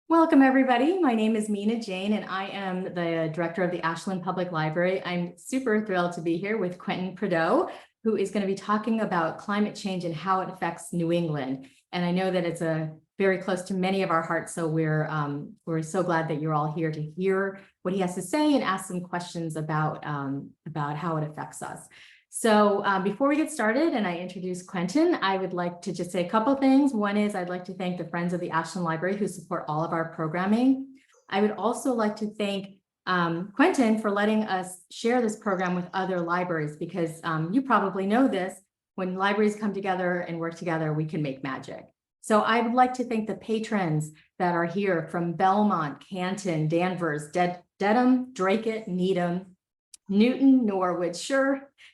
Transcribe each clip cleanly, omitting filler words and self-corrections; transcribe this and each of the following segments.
Welcome, everybody. My name is Mina Jane, and I am the director of the Ashland Public Library. I'm super thrilled to be here with Quentin Prideaux, who is going to be talking about climate change and how it affects New England. And I know that it's very close to many of our hearts, so we're so glad that you're all here to hear what he has to say and ask some questions about how it affects us. So before we get started and I introduce Quentin, I would like to just say a couple of things. One is I'd like to thank the Friends of the Ashland Library who support all of our programming. I would also like to thank Quentin for letting us share this program with other libraries, because you probably know this, when libraries come together and work together, we can make magic. So I would like to thank the patrons that are here from Belmont, Canton, Danvers, Dedham, Dracut, Needham, Newton, Norwood,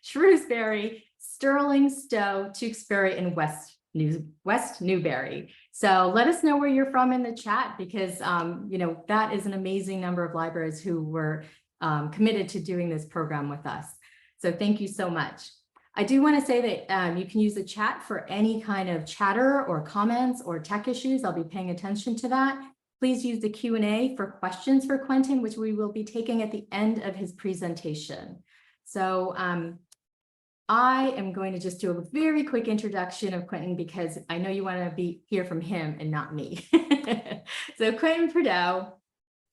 Shrewsbury, Sterling, Stowe, Tewksbury, and West Newbury. So let us know where you're from in the chat, because that is an amazing number of libraries who were committed to doing this program with us. So thank you so much. I do want to say that you can use the chat for any kind of chatter or comments or tech issues. I'll be paying attention to that. Please use the Q&A for questions for Quentin, which we will be taking at the end of his presentation. So I am going to just do a very quick introduction of Quentin, because I know you want to hear from him and not me. So Quentin Prideaux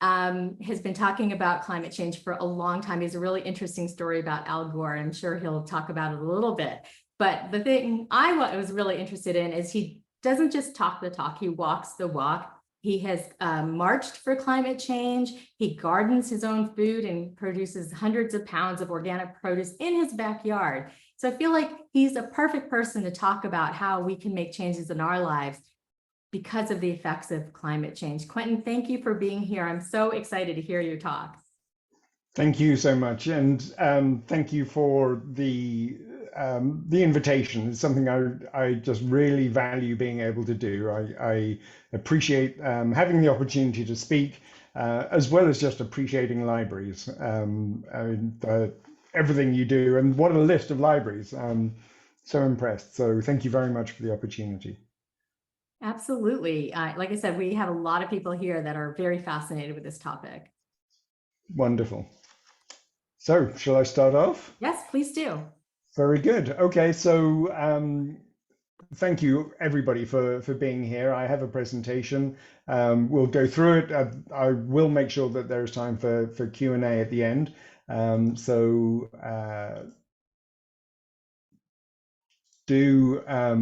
has been talking about climate change for a long time. He has a really interesting story about Al Gore. I'm sure he'll talk about it a little bit. But the thing I was really interested in is he doesn't just talk the talk, he walks the walk. He has marched for climate change. He gardens his own food and produces hundreds of pounds of organic produce in his backyard. So I feel like he's a perfect person to talk about how we can make changes in our lives because of the effects of climate change. Quentin, thank you for being here. I'm so excited to hear your talk. Thank you so much, and thank you for the invitation. It's something I just really value being able to do. I appreciate having the opportunity to speak, as well as just appreciating libraries. Everything you do, and what a list of libraries. So impressed. So thank you very much for the opportunity. Absolutely. Like I said, we have a lot of people here that are very fascinated with this topic. Wonderful. So shall I start off? Yes, please do. Very good. Okay, so thank you everybody for being here. I have a presentation. We'll go through it. I will make sure that there's time for Q&A at the end. Do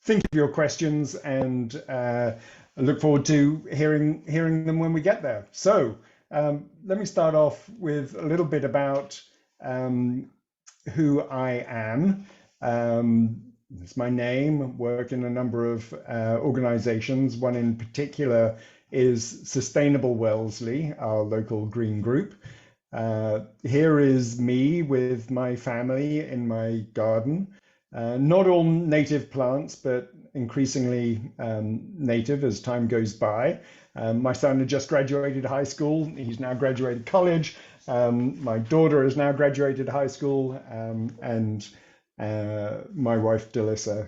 think of your questions, and I look forward to hearing them when we get there. So let me start off with a little bit about who I am. It's my name. Work in a number of organizations. One in particular is Sustainable Wellesley, our local green group. Here is me with my family in my garden. Not all native plants, but increasingly native as time goes by. My son had just graduated high school. He's now graduated college. My daughter has now graduated high school, and my wife Delissa,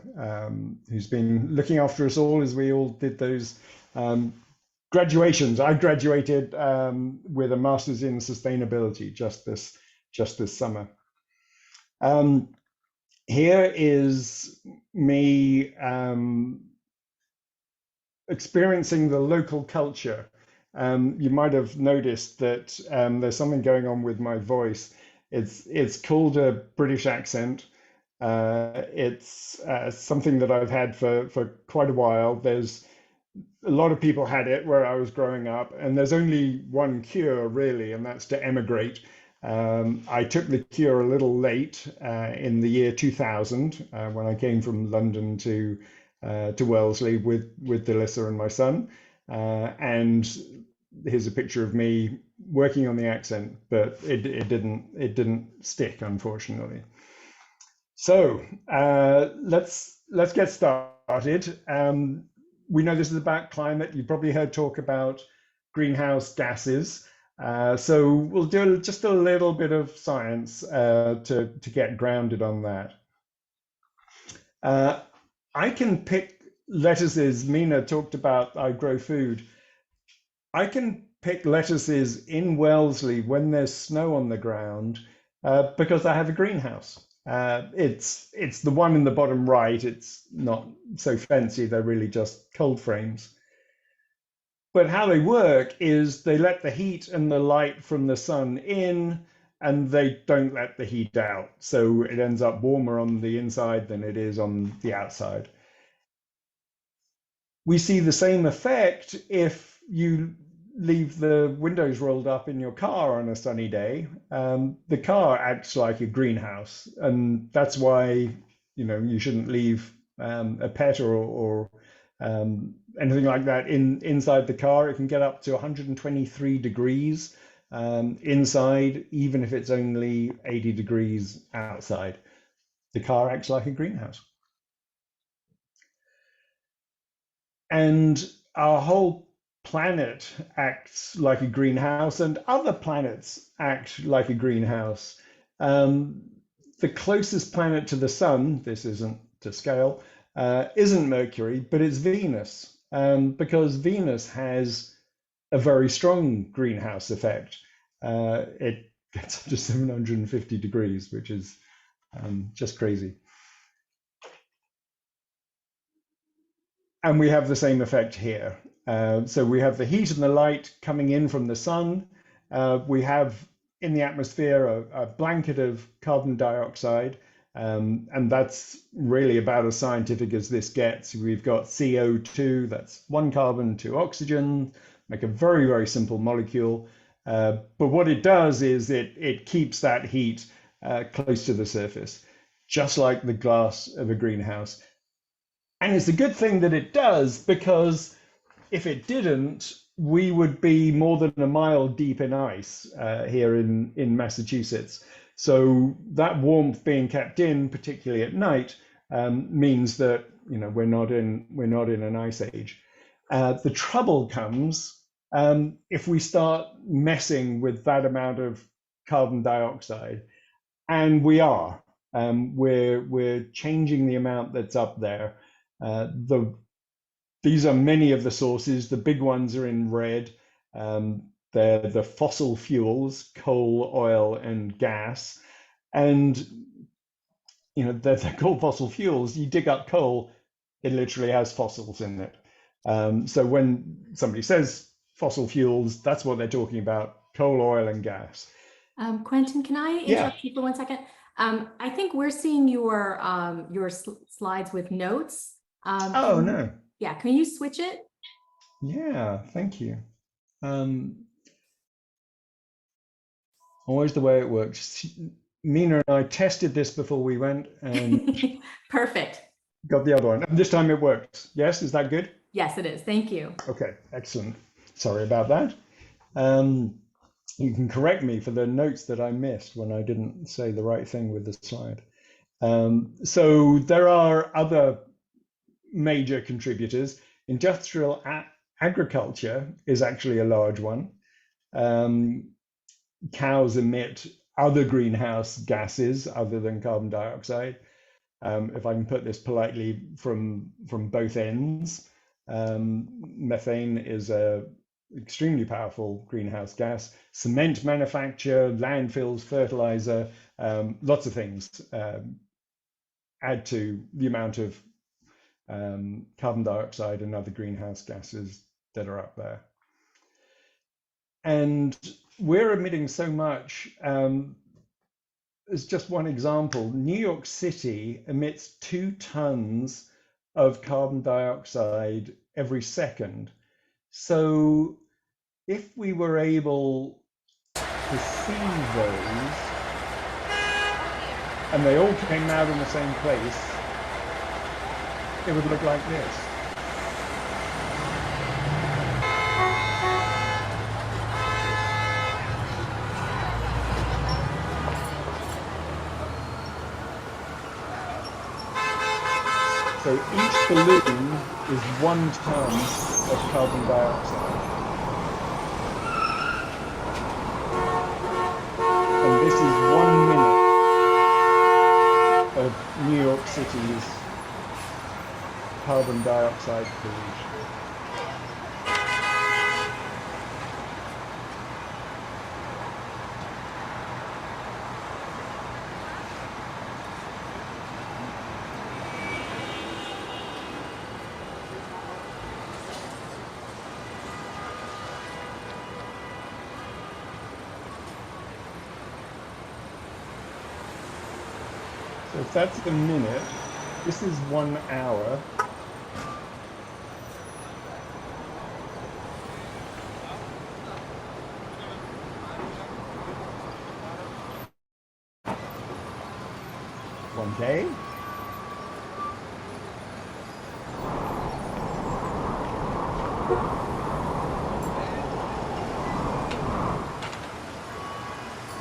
who's been looking after us all as we all did those graduations. I graduated with a master's in sustainability just this summer. Here is me experiencing the local culture. You might have noticed that there's something going on with my voice. It's called a British accent. It's something that I've had for quite a while. There's a lot of people had it where I was growing up, and there's only one cure really, and that's to emigrate. I took the cure a little late in the year 2000 when I came from London to Wellesley with Delissa and my son. And here's a picture of me working on the accent, but it didn't stick, unfortunately. So let's get started. We know this is about climate. You've probably heard talk about greenhouse gases. So we'll do just a little bit of science to get grounded on that. I can pick lettuces. Mina talked about I grow food. I can pick lettuces in Wellesley when there's snow on the ground because I have a greenhouse. It's the one in the bottom right. It's not so fancy. They're really just cold frames. But how they work is they let the heat and the light from the sun in, and they don't let the heat out. So it ends up warmer on the inside than it is on the outside. We see the same effect if you leave the windows rolled up in your car on a sunny day. The car acts like a greenhouse, and that's why you shouldn't leave a pet or anything like that inside the car. It can get up to 123 degrees inside, even if it's only 80 degrees outside. The car acts like a greenhouse. And our whole planet acts like a greenhouse, and other planets act like a greenhouse. The closest planet to the sun, this isn't to scale, isn't Mercury, but it's Venus, because Venus has a very strong greenhouse effect. It gets up to 750 degrees, which is just crazy. And we have the same effect here. So we have the heat and the light coming in from the sun. We have in the atmosphere a blanket of carbon dioxide, and that's really about as scientific as this gets. We've got CO2, that's one carbon, two oxygen, make a very, very simple molecule. But what it does is it keeps that heat close to the surface, just like the glass of a greenhouse. And it's a good thing that it does, because if it didn't, we would be more than a mile deep in ice here in Massachusetts. So that warmth being kept in, particularly at night, means that we're not in an ice age. The trouble comes if we start messing with that amount of carbon dioxide, and we are. We're changing the amount that's up there. These are many of the sources. The big ones are in red. They're the fossil fuels, coal, oil, and gas. And they're called fossil fuels. You dig up coal, it literally has fossils in it. So when somebody says fossil fuels, that's what they're talking about: coal, oil, and gas. Quentin, can I interrupt you for 1 second? I think we're seeing your slides with notes. Oh, no. Yeah, can you switch it? Yeah, thank you. Always the way it works. Mina and I tested this before we went, and perfect. Got the other one. And this time it works. Yes, is that good? Yes, it is. Thank you. Okay, excellent. Sorry about that. You can correct me for the notes that I missed when I didn't say the right thing with the slide. So there are other major contributors. Industrial agriculture is actually a large one. Cows emit other greenhouse gases other than carbon dioxide. If I can put this politely, from both ends. Methane is a extremely powerful greenhouse gas. Cement manufacture, landfills, fertilizer, lots of things add to the amount of carbon dioxide and other greenhouse gases that are up there. And we're emitting so much. As just one example, New York City emits 2 tons of carbon dioxide every second. So if we were able to see those, and they all came out in the same place, it would look like this. So each balloon is 1 ton of carbon dioxide. And this is 1 minute of New York City's carbon dioxide pollution. if that's a minute, this is 1 hour. One day.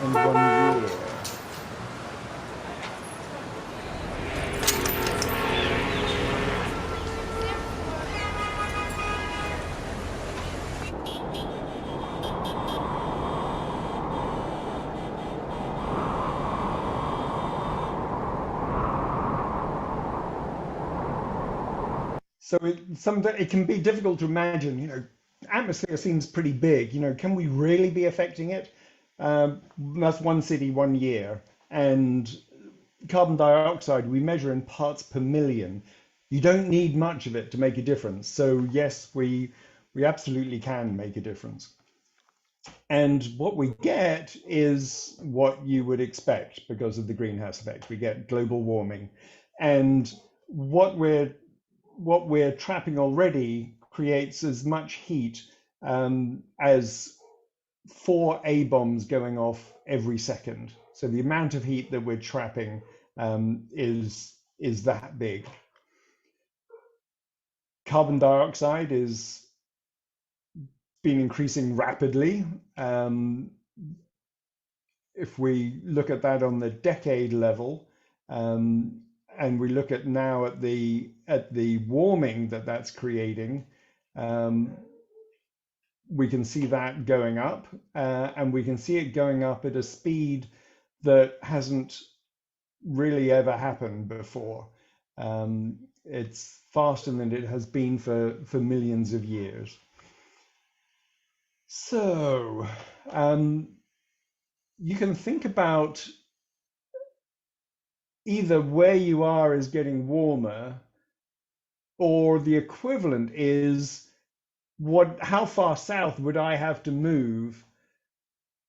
And 1 year. So it can be difficult to imagine, atmosphere seems pretty big, can we really be affecting it? That's one city, 1 year. And carbon dioxide, we measure in parts per million. You don't need much of it to make a difference. So yes, we absolutely can make a difference. And what we get is what you would expect because of the greenhouse effect. We get global warming. And what we're trapping already creates as much heat as 4 A bombs going off every second. So the amount of heat that we're trapping is that big. Carbon dioxide is been increasing rapidly. If we look at that on the decade level, and we look at now at the warming that's creating, we can see that going up, and we can see it going up at a speed that hasn't really ever happened before. It's faster than it has been for millions of years. So you can think about either where you are is getting warmer, or the equivalent is how far south would I have to move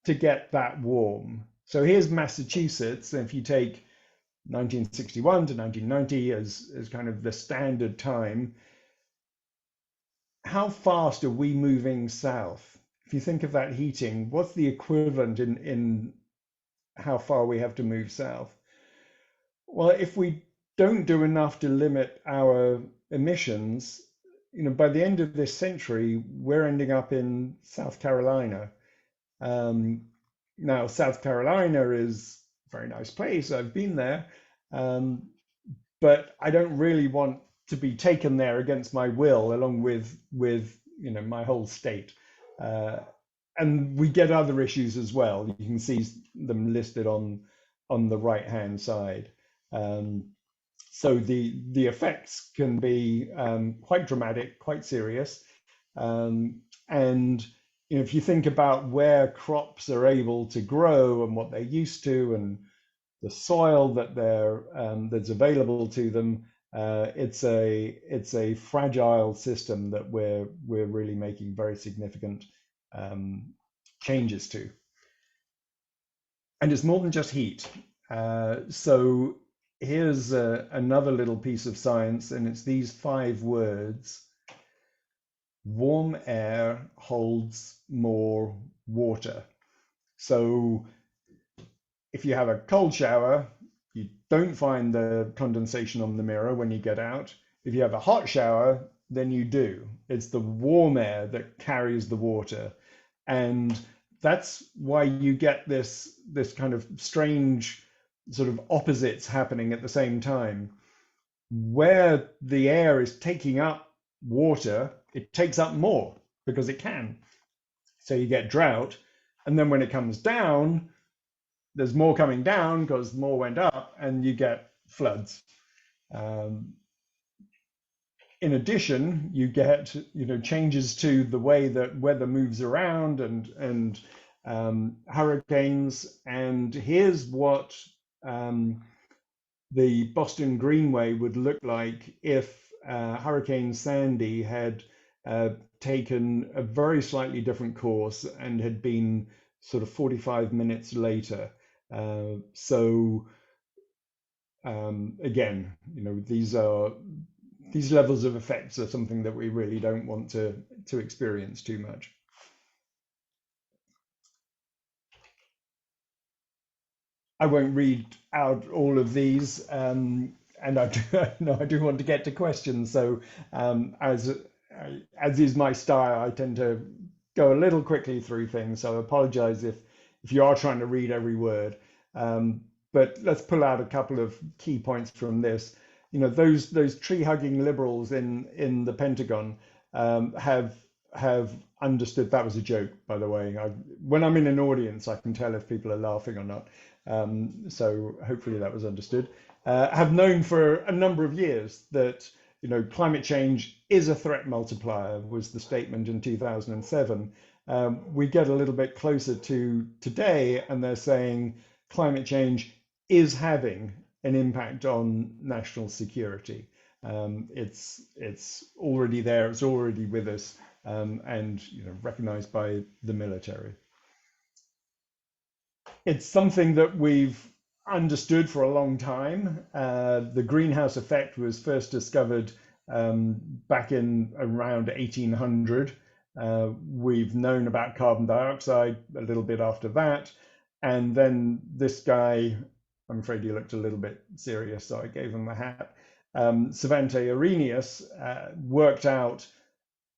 to get that warm? So here's Massachusetts, and if you take 1961 to 1990 as kind of the standard time, how fast are we moving south? If you think of that heating, what's the equivalent in how far we have to move south? Well, if we don't do enough to limit our emissions, by the end of this century, we're ending up in South Carolina. Now, South Carolina is a very nice place. I've been there, but I don't really want to be taken there against my will, along with my whole state. And we get other issues as well. You can see them listed on the right-hand side. So the effects can be quite dramatic, quite serious. And if you think about where crops are able to grow and what they're used to, and the soil that's available to them, it's a fragile system that we're really making very significant changes to. And it's more than just heat. So here's another little piece of science, and it's these 5 words. Warm air holds more water. So if you have a cold shower, you don't find the condensation on the mirror when you get out. If you have a hot shower, then you do. It's the warm air that carries the water. And that's why you get this kind of strange sort of opposites happening at the same time. Where the air is taking up water, it takes up more because it can. So you get drought. And then when it comes down, there's more coming down because more went up, and you get floods. In addition, you get changes to the way that weather moves around, and hurricanes. And here's what the Boston Greenway would look like if Hurricane Sandy had taken a very slightly different course and had been sort of 45 minutes later. So again, these levels of effects are something that we really don't want to experience too much. I won't read out all of these, and I do want to get to questions. So as is my style, I tend to go a little quickly through things. So I apologize if you are trying to read every word. But let's pull out a couple of key points from this. Those tree-hugging liberals in the Pentagon have understood. That was a joke, by the way. When I'm in an audience, I can tell if people are laughing or not. So hopefully that was understood. Have known for a number of years that climate change is a threat multiplier, was the statement in 2007. We get a little bit closer to today, and they're saying climate change is having an impact on national security. It's already there. It's already with us, and recognized by the military. It's something that we've understood for a long time. The greenhouse effect was first discovered back in around 1800. We've known about carbon dioxide a little bit after that. And then this guy, I'm afraid he looked a little bit serious, so I gave him a hat. Samantha worked out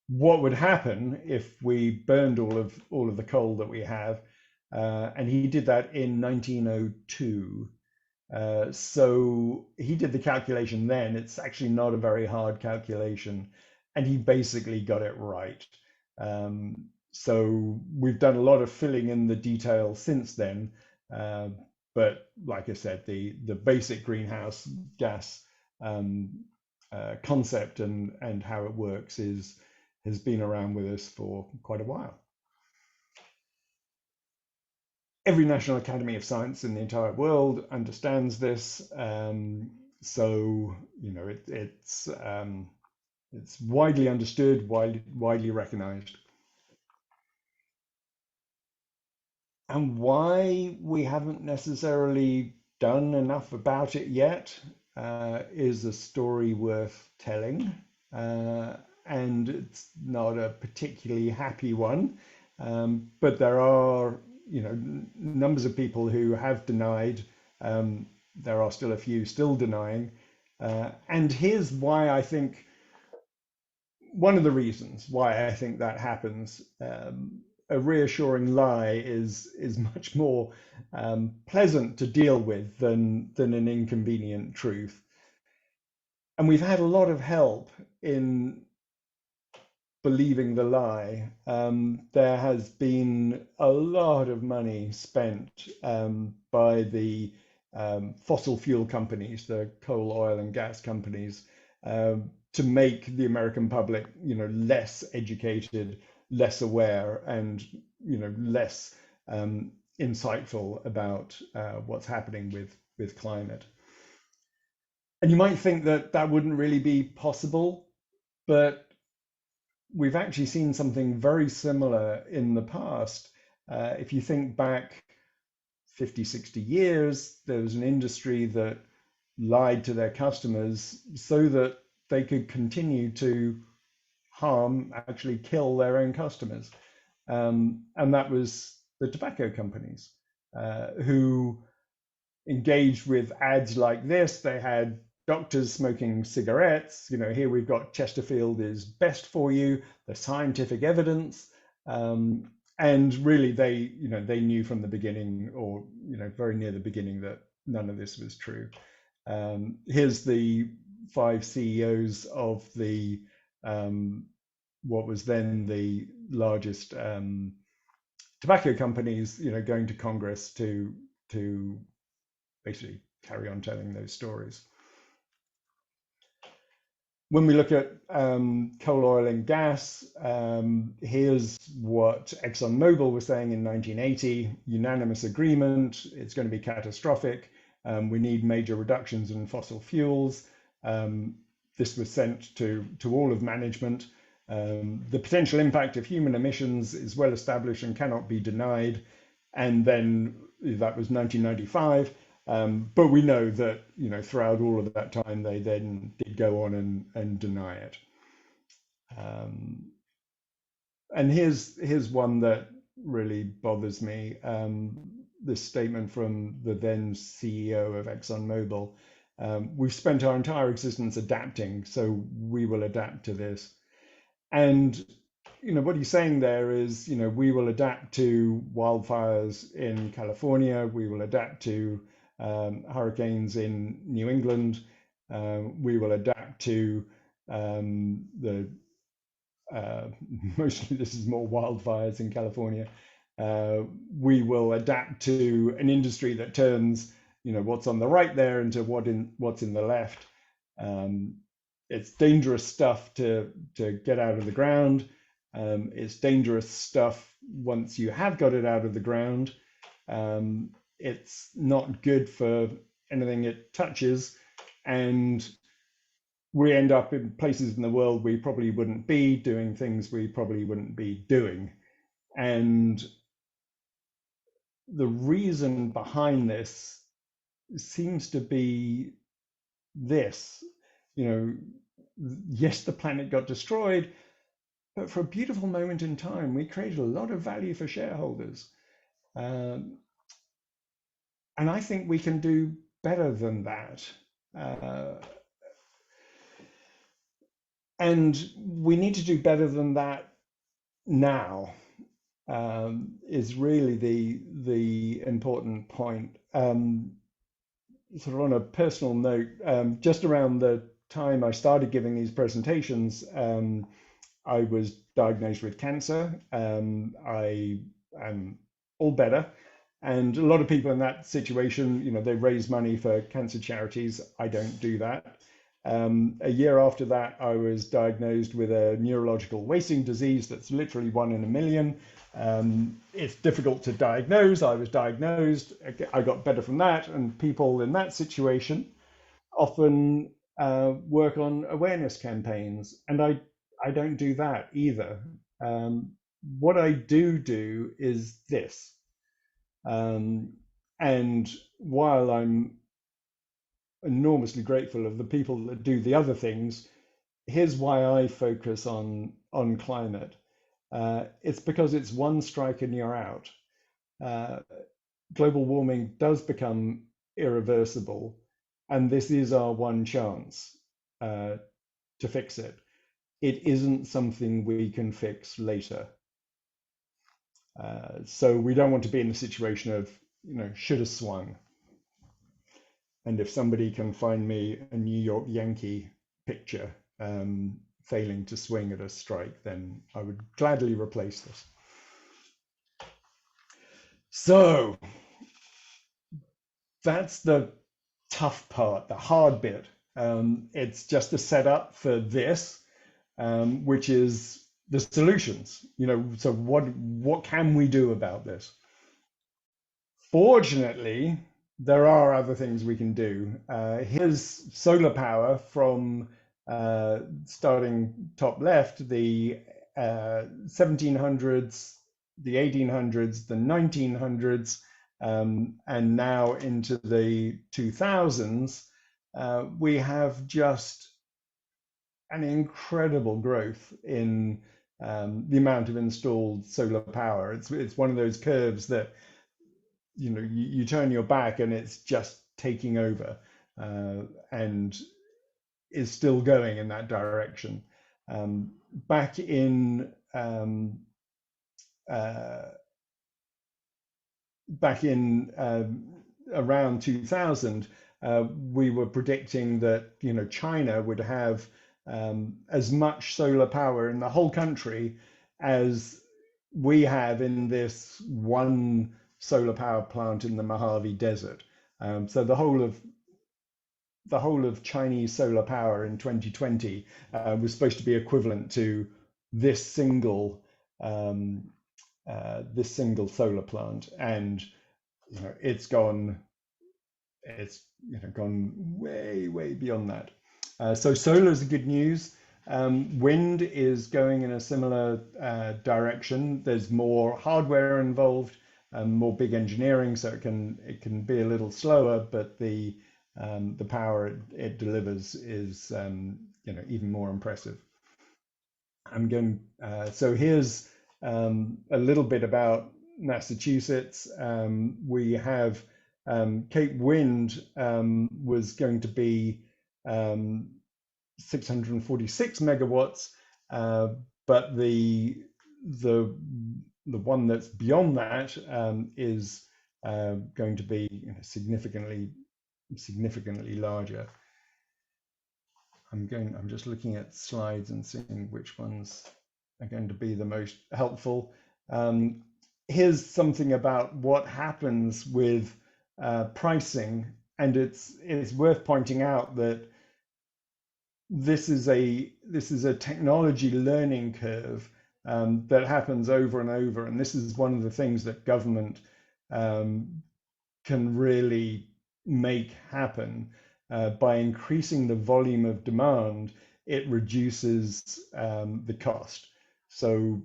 what would happen if we burned all of the coal that we have. And he did that in 1902. So he did the calculation then. It's actually not a very hard calculation, and he basically got it right. So we've done a lot of filling in the detail since then. But like I said, the basic greenhouse gas concept and how it works has been around with us for quite a while. Every National Academy of Science in the entire world understands this. So it's widely understood, widely recognized. And why we haven't necessarily done enough about it yet is a story worth telling. And it's not a particularly happy one, but there are numbers of people who have denied. There are still a few still denying. And here's why I think, one of the reasons why I think that happens. A reassuring lie is much more pleasant to deal with than an inconvenient truth. And we've had a lot of help in believing the lie. There has been a lot of money spent by the fossil fuel companies, the coal, oil, and gas companies, to make the American public, less educated, less aware, and less insightful about what's happening with climate. And you might think that wouldn't really be possible, but we've actually seen something very similar in the past. If you think back 50, 60 years, there was an industry that lied to their customers so that they could continue to harm, actually kill their own customers. And that was the tobacco companies who engaged with ads like this. They had doctors smoking cigarettes. Here we've got Chesterfield is best for you, the scientific evidence. And really they knew from the beginning, or very near the beginning, that none of this was true. Here's the 5 CEOs of the what was then the largest tobacco companies, going to Congress to basically carry on telling those stories. When we look at coal, oil, and gas, here's what ExxonMobil was saying in 1980, unanimous agreement, it's going to be catastrophic. We need major reductions in fossil fuels. This was sent to all of management. The potential impact of human emissions is well established and cannot be denied. And then that was 1995. But we know that, throughout all of that time, they then did go on and deny it. And here's one that really bothers me. This statement from the then CEO of ExxonMobil. We've spent our entire existence adapting, so we will adapt to this. And what he's saying there is, we will adapt to wildfires in California. We will adapt to hurricanes in New England. We will adapt to the mostly this is more wildfires in California. We will adapt to an industry that turns, what's on the right there into what's in the left. It's dangerous stuff to get out of the ground. It's dangerous stuff once you have got it out of the ground. It's not good for anything it touches, and we end up in places in the world we probably wouldn't be, doing things we probably wouldn't be doing. And the reason behind this seems to be this, yes, the planet got destroyed, but for a beautiful moment in time, we created a lot of value for shareholders. And I think we can do better than that. And we need to do better than that now, is really the important point. Sort of on a personal note, just around the time I started giving these presentations, I was diagnosed with cancer. I am all better. And a lot of people in that situation, they raise money for cancer charities. I don't do that. A year after that, I was diagnosed with a neurological wasting disease that's literally 1 in a million. It's difficult to diagnose. I was diagnosed. I got better from that. And people in that situation often work on awareness campaigns. And I don't do that either. What I do is this. And while I'm enormously grateful of the people that do the other things, here's why I focus on climate. It's because it's one strike and you're out. Global warming does become irreversible, and this is our one chance to fix it. It isn't something we can fix later. So we don't want to be in the situation of, should have swung. And if somebody can find me a New York Yankee picture failing to swing at a strike, then I would gladly replace this. So that's the tough part, the hard bit. It's just a setup for this, which is the solutions. So what can we do about this? Fortunately, there are other things we can do. Here's solar power from starting top left, the 1700s, the 1800s, the 1900s, and now into the 2000s. We have just an incredible growth in the amount of installed solar power. It's one of those curves that you turn your back and it's just taking over, and is still going in that direction. Back in around 2000, we were predicting that China would have as much solar power in the whole country as we have in this one solar power plant in the Mojave Desert. So the whole of Chinese solar power in 2020 was supposed to be equivalent to this single solar plant, and it's gone way beyond that. So solar is good news. Wind is going in a similar direction. There's more hardware involved. more big engineering, so it can be a little slower, but the power it delivers is even more impressive. So here's a little bit about Massachusetts. We have Cape Wind was going to be 646 megawatts, but the one that's beyond that is going to be significantly larger. I'm just looking at slides and seeing which ones are going to be the most helpful. Here's something about what happens with pricing, and it's worth pointing out that this is a technology learning curve that happens over and over, and this is one of the things that government can really make happen. By increasing the volume of demand, it reduces the cost. So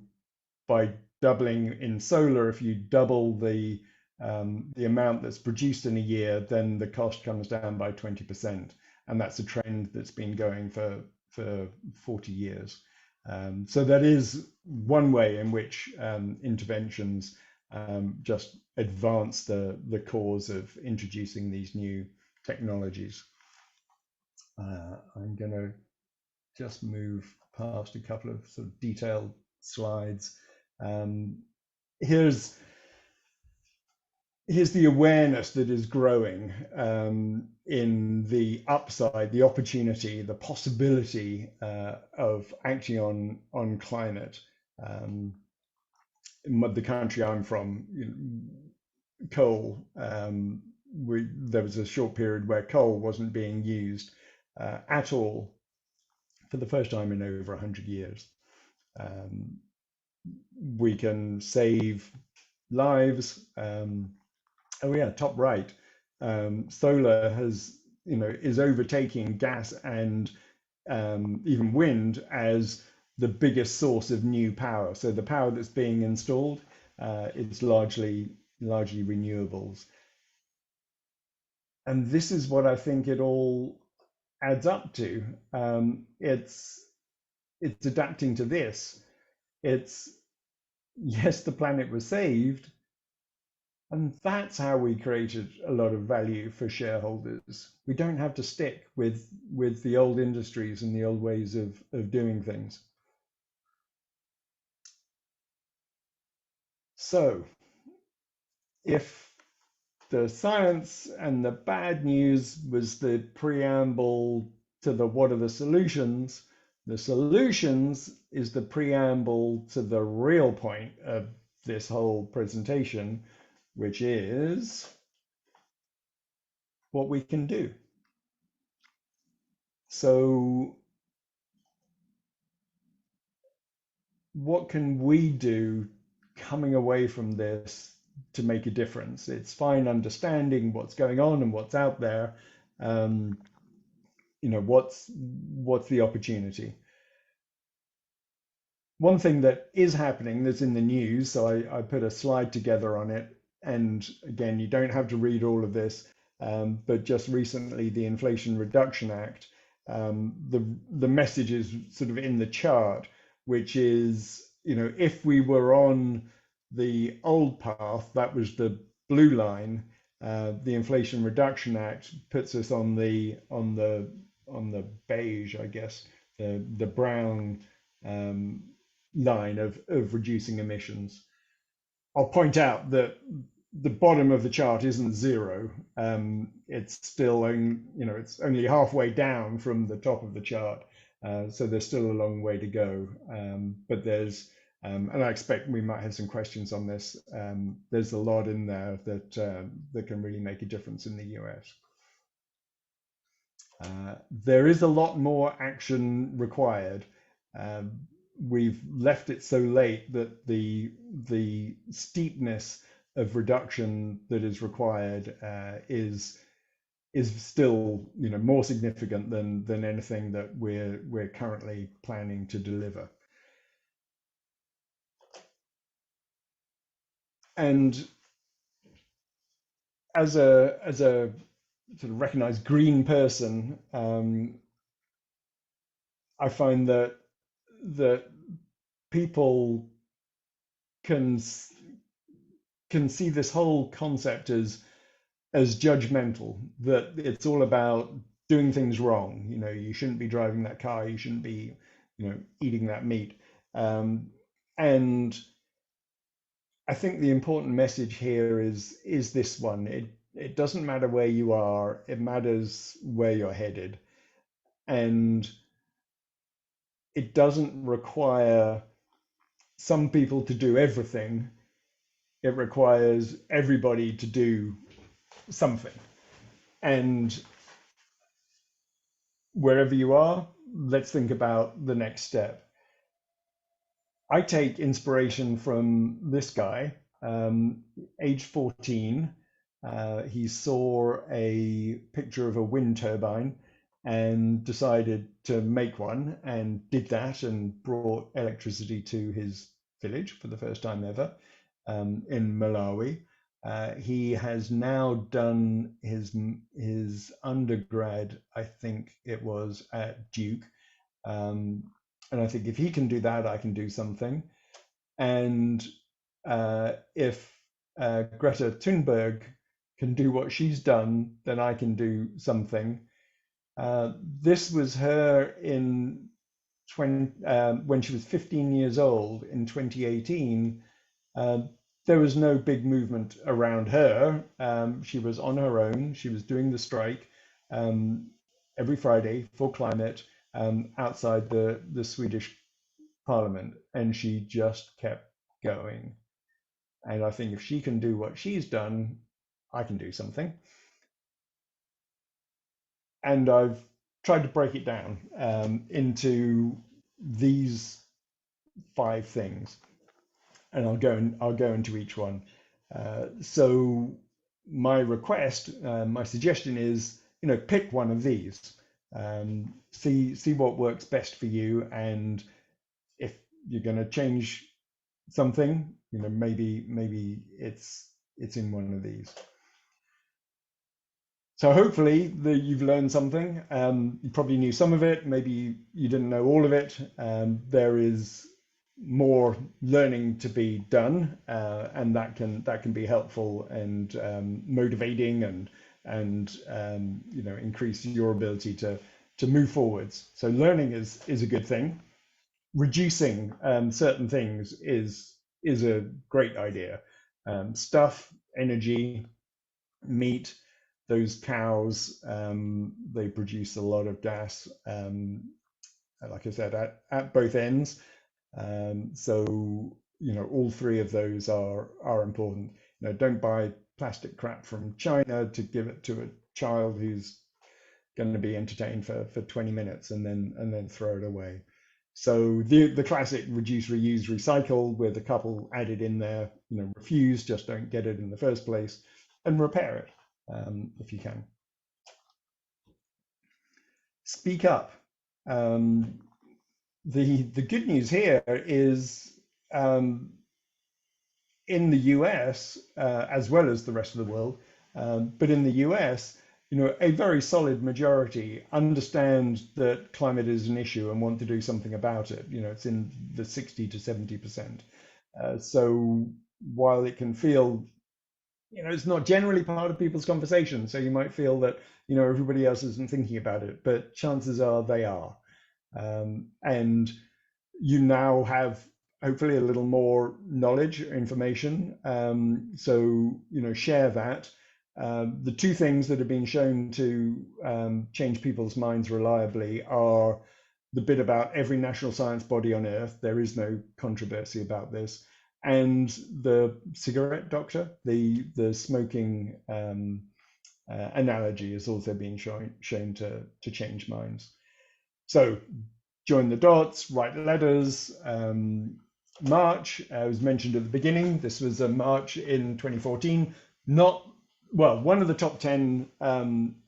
by doubling in solar, if you double the amount that's produced in a year, then the cost comes down by 20%. And that's a trend that's been going for 40 years. So that is one way in which interventions just advance the cause of introducing these new technologies. I'm going to just move past a couple of sort of detailed slides. Here's the awareness that is growing in the upside, the opportunity, the possibility of acting on climate. In the country I'm from, coal, there was a short period where coal wasn't being used at all for the first time in over 100 years. We can save lives. Oh yeah, top right. Solar is overtaking gas and even wind as the biggest source of new power. So the power that's being installed is largely renewables. And this is what I think it all adds up to. It's adapting to this. It's, yes, the planet was saved, and that's how we created a lot of value for shareholders. We don't have to stick with the old industries and the old ways of doing things. So if the science and the bad news was the preamble to the what are the solutions is the preamble to the real point of this whole presentation, which is what we can do. So what can we do coming away from this to make a difference? It's fine understanding what's going on and what's out there. What's the opportunity? One thing that is happening that's in the news, so I put a slide together on it, and again, you don't have to read all of this, but just recently the Inflation Reduction Act, the message is sort of in the chart, which is, if we were on the old path, that was the blue line, the Inflation Reduction Act puts us on the beige, I guess, the brown line of reducing emissions. I'll point out that the bottom of the chart isn't zero. It's still it's only halfway down from the top of the chart. So there's still a long way to go. But there's, and I expect we might have some questions on this. There's a lot in there that can really make a difference in the US. There is a lot more action required. We've left it so late that the steepness of reduction that is required is still more significant than anything that we're currently planning to deliver. And as a sort of recognized green person, I find that people can can see this whole concept as judgmental, that it's all about doing things wrong. You know, you shouldn't be driving that car, you shouldn't be, you know, eating that meat. And I think the important message here is this one. It doesn't matter where you are, it matters where you're headed. And it doesn't require some people to do everything. It requires everybody to do something. And wherever you are, let's think about the next step. I take inspiration from this guy, age 14. He saw a picture of a wind turbine and decided to make one, and did that and brought electricity to his village for the first time ever, in Malawi. He has now done his undergrad, I think it was at Duke, and I think if he can do that, I can do something. And if Greta Thunberg can do what she's done, then I can do something. This was her in when she was 15 years old in 2018. There was no big movement around her. She was on her own. She was doing the strike every Friday for climate, outside the Swedish parliament, and she just kept going. And I think if she can do what she's done, I can do something. And I've tried to break it down into these 5 things, and I'll go into each one. So my request, my suggestion is, you know, pick one of these, see what works best for you, and if you're going to change something, you know, maybe it's in one of these. So hopefully you've learned something. You probably knew some of it, maybe you didn't know all of it. There is more learning to be done, and that can be helpful and motivating, and you know, increase your ability to move forwards. So learning is a good thing. Reducing certain things is a great idea. Stuff, energy, meat. Those cows, they produce a lot of gas, like I said, at both ends. So, you know, all 3 of those are important. You know, don't buy plastic crap from China to give it to a child who's going to be entertained for 20 minutes and then throw it away. So the classic reduce, reuse, recycle, with a couple added in there, you know, refuse, just don't get it in the first place, and repair it if you can. Speak up. The good news here is, in the US, as well as the rest of the world, but in the US, you know, a very solid majority understand that climate is an issue and want to do something about it. You know, it's in the 60 to 70%. So while it can feel, you know, it's not generally part of people's conversation, so you might feel that, you know, everybody else isn't thinking about it, but chances are they are. And you now have hopefully a little more knowledge, information. So, you know, share that. The 2 things that have been shown to change people's minds reliably are the bit about every national science body on earth. There is no controversy about this. And the cigarette doctor, the smoking analogy has also been shown to change minds. So join the dots, write letters, march. Was mentioned at the beginning. This was a march in 2014. Not, well, one of the top 10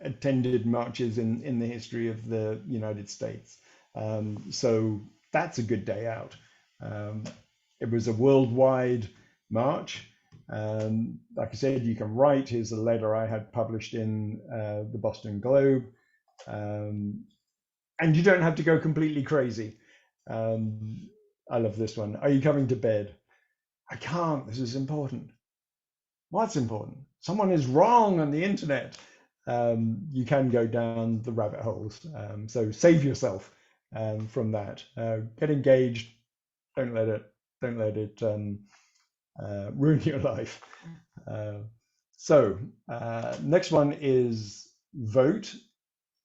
attended marches in the history of the United States. So that's a good day out. It was a worldwide march. Like I said, you can write. Here's a letter I had published in the Boston Globe. And you don't have to go completely crazy. I love this one. Are you coming to bed? I can't. This is important. What's important? Someone is wrong on the internet. You can go down the rabbit holes. So save yourself from that. Get engaged. Don't let it ruin your life. Next one is vote.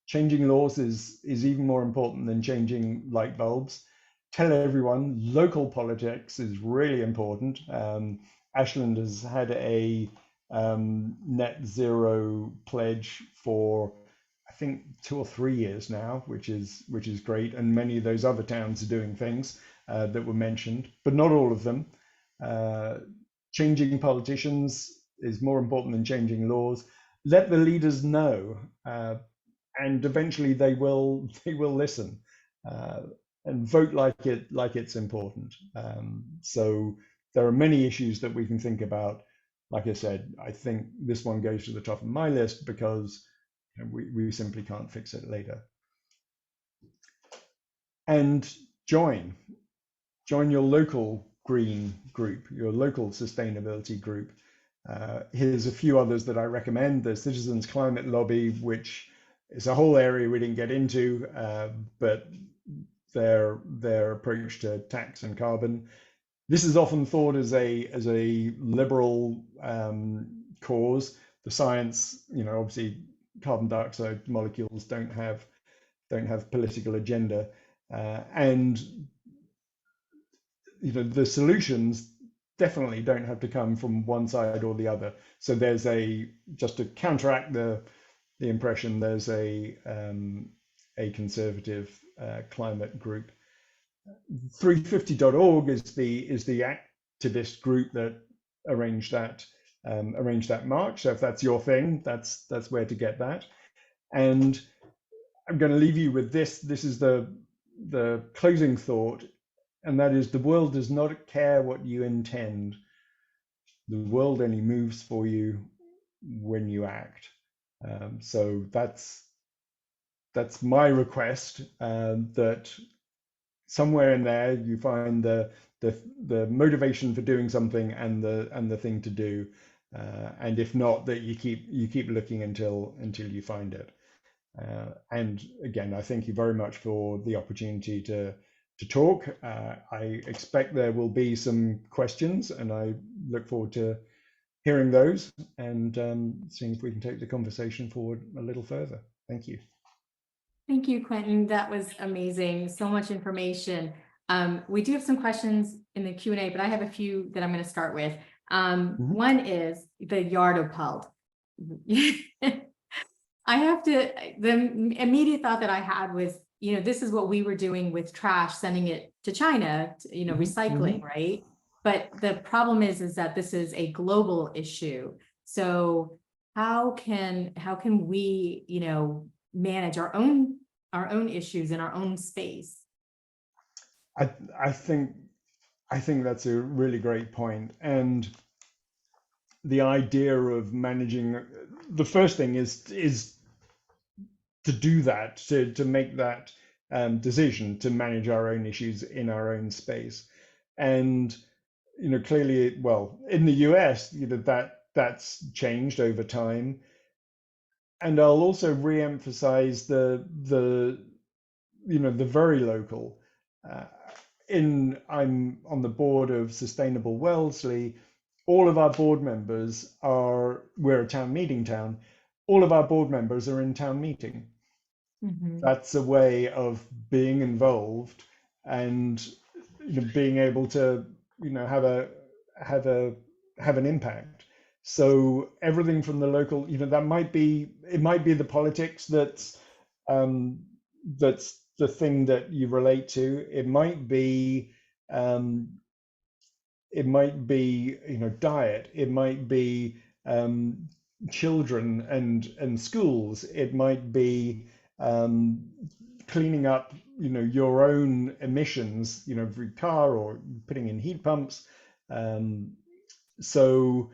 Changing laws is even more important than changing light bulbs. Tell everyone local politics is really important. Ashland has had a net zero pledge for I think 2 or 3 years now, which is great. And many of those other towns are doing things that were mentioned, but not all of them. Changing politicians is more important than changing laws. Let the leaders know. And eventually they will listen and vote like it's important. So there are many issues that we can think about. Like I said, I think this one goes to the top of my list because we simply can't fix it later. And join your local green group, your local sustainability group. Here's a few others that I recommend. The Citizens Climate Lobby, which it's a whole area we didn't get into, but their approach to tax and carbon. This is often thought as a liberal cause. The science, obviously, carbon dioxide molecules don't have political agenda, and the solutions definitely don't have to come from one side or the other. So there's just to counteract the impression, there's a conservative climate group. 350.org is the activist group that arranged that march. So if that's your thing, that's where to get that. And I'm going to leave you with this. This is the closing thought, and that is: the world does not care what you intend. The world only moves for you when you act. So that's my request, that somewhere in there you find the motivation for doing something and the thing to do, and if not, that you keep looking until you find it. And again, I thank you very much for the opportunity to talk. I expect there will be some questions, and I look forward to hearing those and seeing if we can take the conversation forward a little further. Thank you. Thank you, Quentin. That was amazing. So much information. We do have some questions in the Q&A, but I have a few that I'm going to start with. One is the Yardopult. The immediate thought that I had was, this is what we were doing with trash, sending it to China, recycling, right? But the problem is that this is a global issue. So how can we, manage our own issues in our own space? I think that's a really great point. And the idea of managing, the first thing is to do that, to make that decision to manage our own issues in our own space. And clearly, well, in the US, that's changed over time. And I'll also re-emphasize the very local. I'm on the board of Sustainable Wellesley. All of our board members we're a town meeting town. All of our board members are in town meeting. That's a way of being involved and being able to have an impact. So everything from the local, that might be the politics that's the thing that you relate to. It might be diet. It might be children and schools. It might be cleaning up your own emissions, every car, or putting in heat pumps. So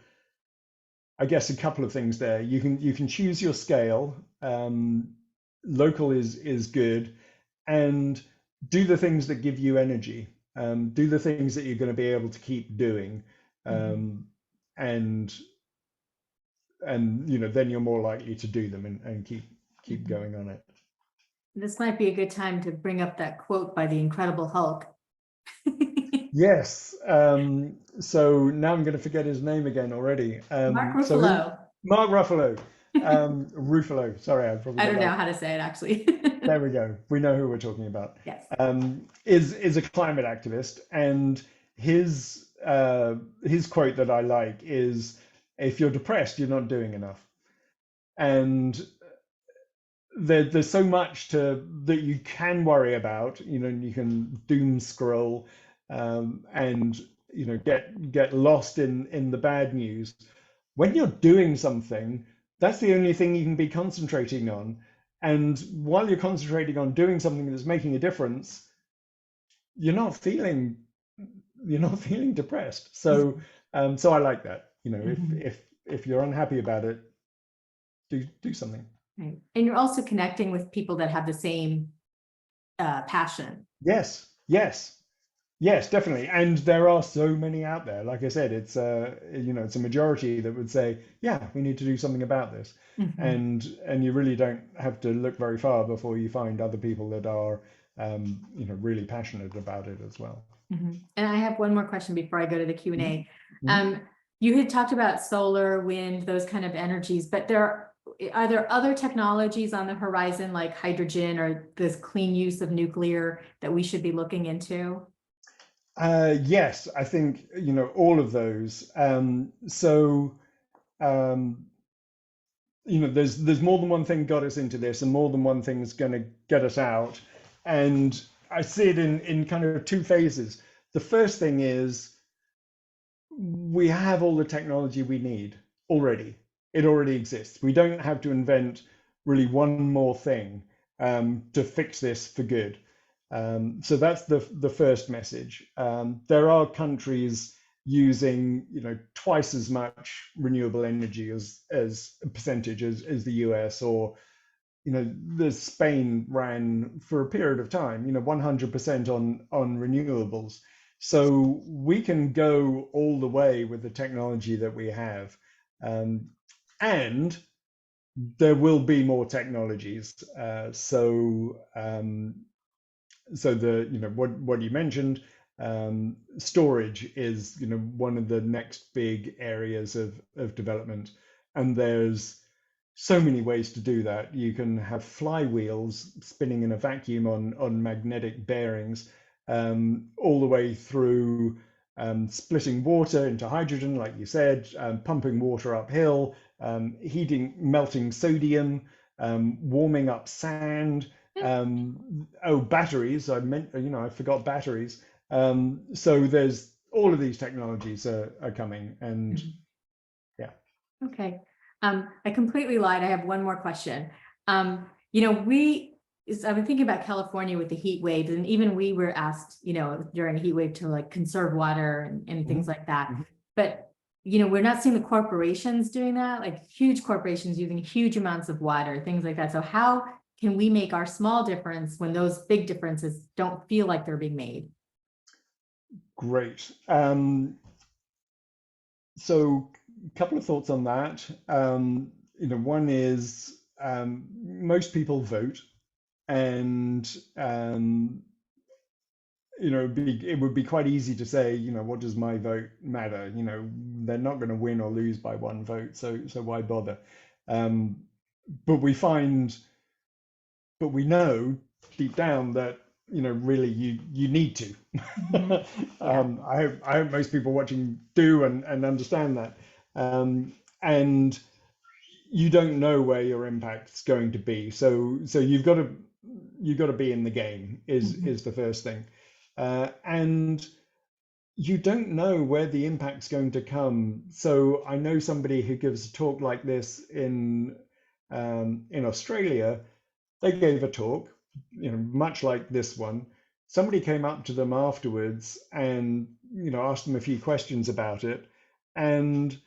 I guess a couple of things there. You can choose your scale. Local is good, and do the things that give you energy. Do the things that you're going to be able to keep doing, and then you're more likely to do them and keep going on it. This might be a good time to bring up that quote by the Incredible Hulk. Yes. So now I'm going to forget his name again already. Mark Ruffalo. Mark Ruffalo. Ruffalo. Sorry, I probably. I don't know how to say it actually. There we go. We know who we're talking about. Yes. Is a climate activist, and his quote that I like is, "If you're depressed, you're not doing enough." And there's so much that you can worry about. You can doom scroll, and get lost in the bad news. When you're doing something, that's the only thing you can be concentrating on. And while you're concentrating on doing something that's making a difference, you're not feeling depressed. So so I like that. If you're unhappy about it, do something. Right. And you're also connecting with people that have the same passion. Yes, definitely. And there are so many out there. Like I said, it's it's a majority that would say, yeah, we need to do something about this. And you really don't have to look very far before you find other people that are really passionate about it as well. And I have one more question before I go to the Q&A. You had talked about solar, wind, those kind of energies, but are there other technologies on the horizon like hydrogen or this clean use of nuclear that we should be looking into? Yes, I think all of those. There's more than one thing got us into this, and more than one thing is going to get us out. And I see it in kind of two phases. The first thing is we have all the technology we need already. It already exists. We don't have to invent really one more thing to fix this for good. So that's the first message. There are countries using twice as much renewable energy as a percentage as the US, or the Spain ran for a period of time 100% on renewables. So we can go all the way with the technology that we have. And there will be more technologies. So what you mentioned, storage is one of the next big areas of development, and there's so many ways to do that. You can have flywheels spinning in a vacuum on magnetic bearings, all the way through splitting water into hydrogen, like you said, pumping water uphill, melting sodium, warming up sand. Batteries. I forgot batteries. So there's all of these technologies are coming, and yeah. Okay. I completely lied. I have one more question. I've been thinking about California with the heat waves, and even we were asked, during a heat wave to like conserve water and things like that. But, we're not seeing the corporations doing that, like huge corporations using huge amounts of water, things like that. So how can we make our small difference when those big differences don't feel like they're being made? Great. So a couple of thoughts on that. One is most people vote, and it would be quite easy to say, what does my vote matter? They're not going to win or lose by one vote, so why bother? But we know deep down that really you need to. I hope most people watching do and understand that. And you don't know where your impact's going to be, so you've got to be in the game is the first thing. And you don't know where the impact's going to come. So I know somebody who gives a talk like this in Australia. They gave a talk, much like this one. Somebody came up to them afterwards and asked them a few questions about it, And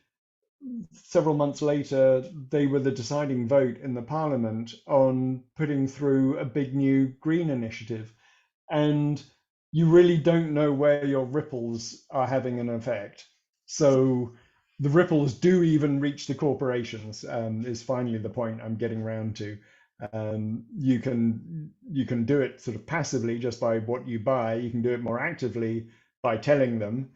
several months later, they were the deciding vote in the parliament on putting through a big new green initiative. And you really don't know where your ripples are having an effect. So the ripples do even reach the corporations, is finally the point I'm getting round to. You can do it sort of passively just by what you buy. You can do it more actively by telling them.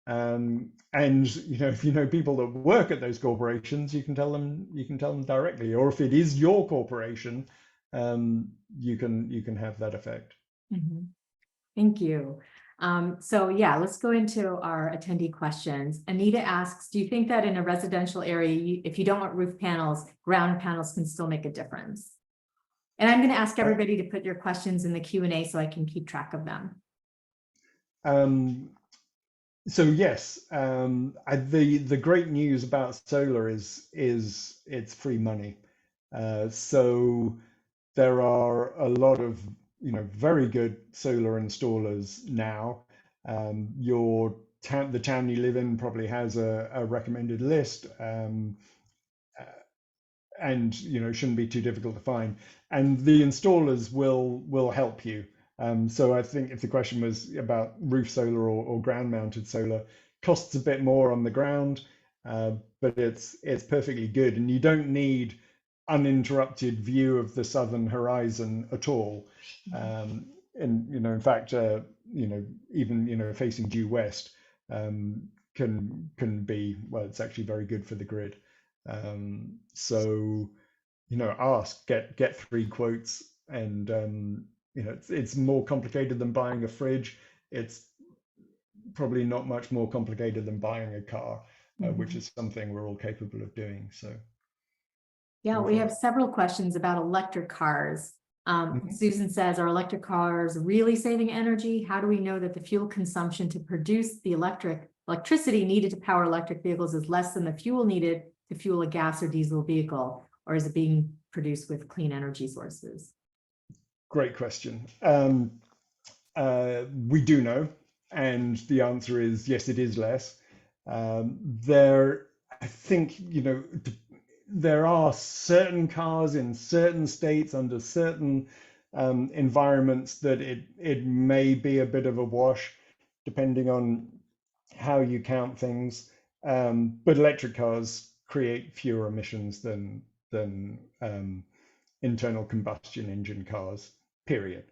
And if you know people that work at those corporations, you can tell them directly. Or if it is your corporation, you can have that effect. Mhm. Thank you. So yeah, let's go into our attendee questions. Anita asks, do you think that in a residential area, if you don't want roof panels, ground panels can still make a difference? And I'm going to ask everybody to put your questions in the Q&A so I can keep track of them. So yes, the great news about solar is it's free money. So there are a lot of very good solar installers now. The town you live in probably has a recommended list, and shouldn't be too difficult to find. And the installers will help you. So I think if the question was about roof solar or ground mounted solar, costs a bit more on the ground, but it's perfectly good, and you don't need uninterrupted view of the southern horizon at all. And in fact, even facing due west can be, well, it's actually very good for the grid. So get 3 quotes, and it's more complicated than buying a fridge. It's probably not much more complicated than buying a car, which is something we're all capable of doing. So yeah, we have several questions about electric cars. Susan says, are electric cars really saving energy? How do we know that the fuel consumption to produce the electricity needed to power electric vehicles is less than the fuel needed to fuel a gas or diesel vehicle? Or is it being produced with clean energy sources? Great question. We do know, and the answer is yes, it is less. I think, there are certain cars in certain states under certain environments that it may be a bit of a wash, depending on how you count things. But electric cars create fewer emissions than internal combustion engine cars, period.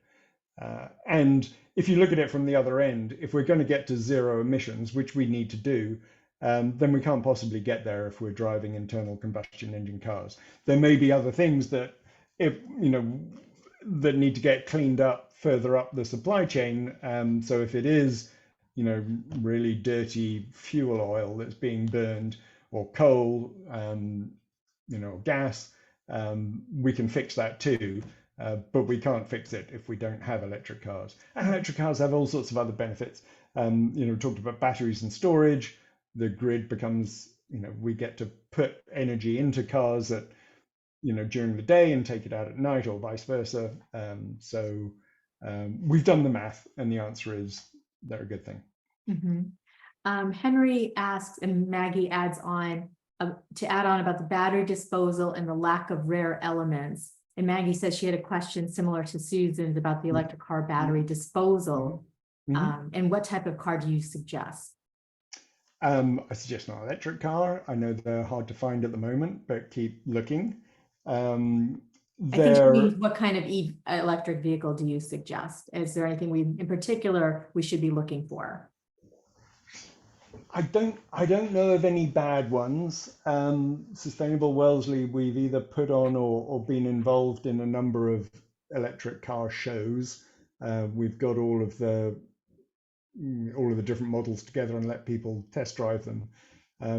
And if you look at it from the other end, if we're going to get to zero emissions, which we need to do, then we can't possibly get there if we're driving internal combustion engine cars. There may be other things that that need to get cleaned up further up the supply chain. So if it is really dirty fuel oil that's being burned, or coal, gas, we can fix that too. But we can't fix it if we don't have electric cars. And electric cars have all sorts of other benefits. We talked about batteries and storage. The grid becomes, we get to put energy into cars at, during the day and take it out at night, or vice versa. So we've done the math, and the answer is they're a good thing. Henry asks, and Maggie adds on to add on about the battery disposal and the lack of rare elements. And Maggie says she had a question similar to Susan's about the electric car battery disposal. And what type of car do you suggest? I suggest an electric car. I know they're hard to find at the moment, but keep looking. I think you mean, what kind of electric vehicle do you suggest? Is there anything in particular we should be looking for? I don't know of any bad ones. Sustainable Wellesley, we've either put on or been involved in a number of electric car shows. We've got all of the different models together and let people test drive them.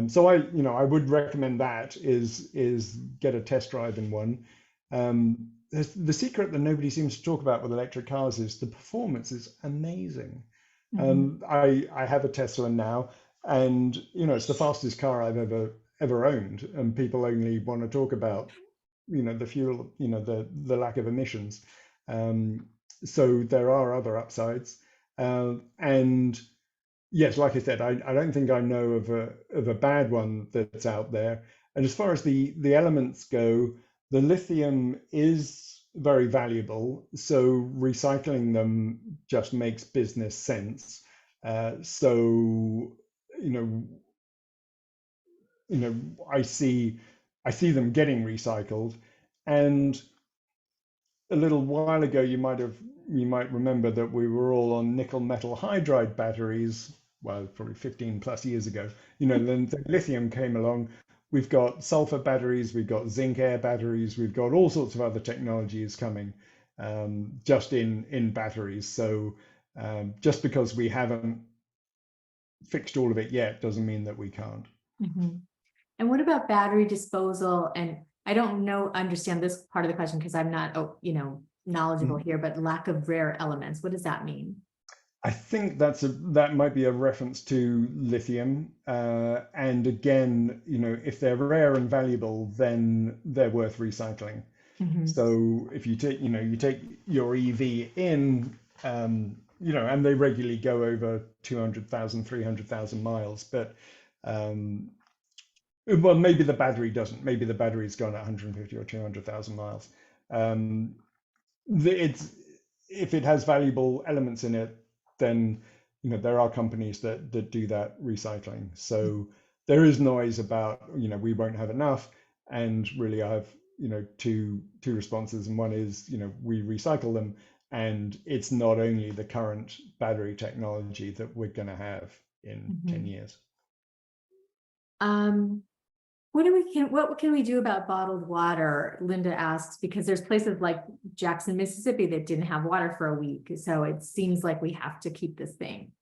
So I would recommend that is get a test drive in one. The secret that nobody seems to talk about with electric cars is the performance is amazing. I have a Tesla now, and it's the fastest car I've ever owned, and people only want to talk about the fuel, the lack of emissions. So there are other upsides, and yes, like I said, I don't think I know of a bad one that's out there. And as far as the elements go, the lithium is very valuable, so recycling them just makes business sense. So you know, you know, I see them getting recycled, and a little while ago, you might remember that we were all on nickel metal hydride batteries. Well, probably 15 plus years ago. You know, then the lithium came along. We've got sulfur batteries, we've got zinc air batteries, we've got all sorts of other technologies coming just in batteries. So just because we haven't fixed all of it yet doesn't mean that we can't. Mhm. And what about battery disposal? And I don't understand this part of the question because I'm not, knowledgeable here, but lack of rare elements. What does that mean? I think that might be a reference to lithium. And again, you know, if they're rare and valuable, then they're worth recycling. Mhm. So if you take your EV in, you know, and they regularly go over 200,000, 300,000 miles, but um, well, maybe the battery doesn't. Maybe the battery's gone at 150 or 200,000 miles. Um, it's if it has valuable elements in it, then you know there are companies that do that recycling. So there is noise about we won't have enough, and really I have two responses, and one is we recycle them, and it's not only the current battery technology that we're going to have in 10 Mhm. years. Um, what can we do about bottled water? Linda asks, because there's places like Jackson, Mississippi that didn't have water for a week. So it seems like we have to keep this thing.